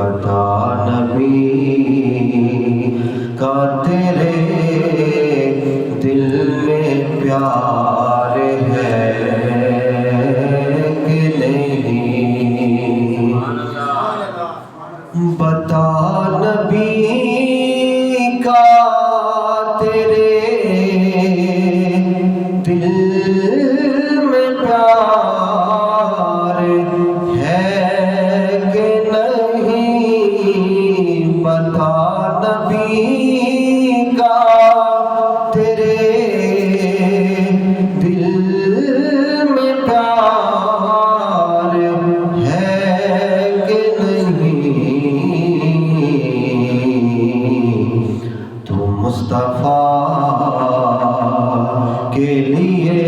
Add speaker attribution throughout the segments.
Speaker 1: بتا نبی کا تیرے دل میں پیار ہے کہ نہیں، بتا نبی کا تیرے دل میں پیار ہے کہ نہیں، بتا نبی کا تیرے دل میں پیار ہے کہ نہیں، تو مصطفیٰ کے لیے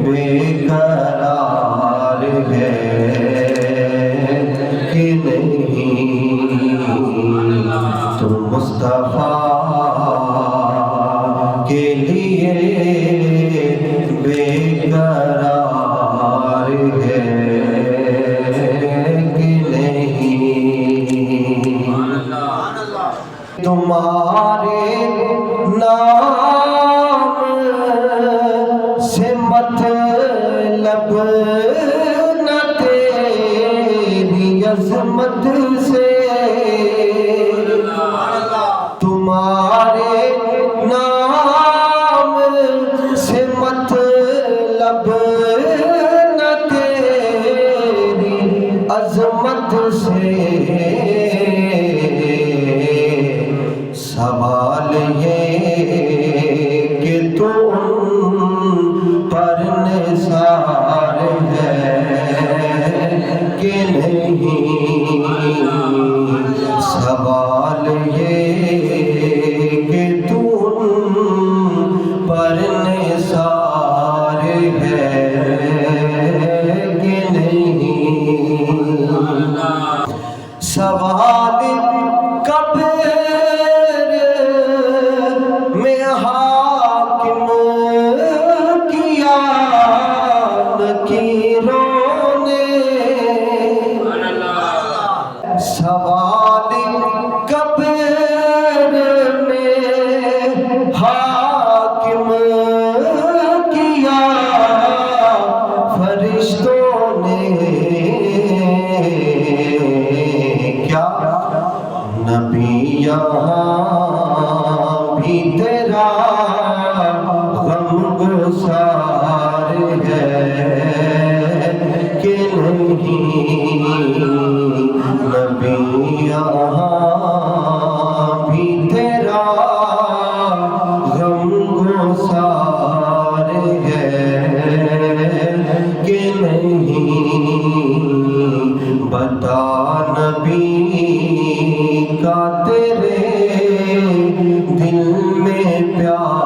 Speaker 1: بے قرار ہے کہ نہیں، تو مصطفیٰ کے لیے بے قرار ہے کہ نہیں، تمہارے نام سے مطلب نہ تیری عظمت سے، تمہارے نام سے مطلب نہ تیری عظمت سے، سوال یہ کہ تو پر نثار ہے کہ نہیں، سوال یہ کہ تو پر نثار ہے کہ نہیں، سوال قبر میں حاکم کیا نکیروں نے، سوال قبر میں حاکم کیا فرشتوں نے، کیا نبی یہاں بھی تیرا غم گسار ہے کہ نہیں، نبی یہاں بھی تیرا غم گسار ہے کہ نہیں، بتا نبی کا تیرے دل میں پیار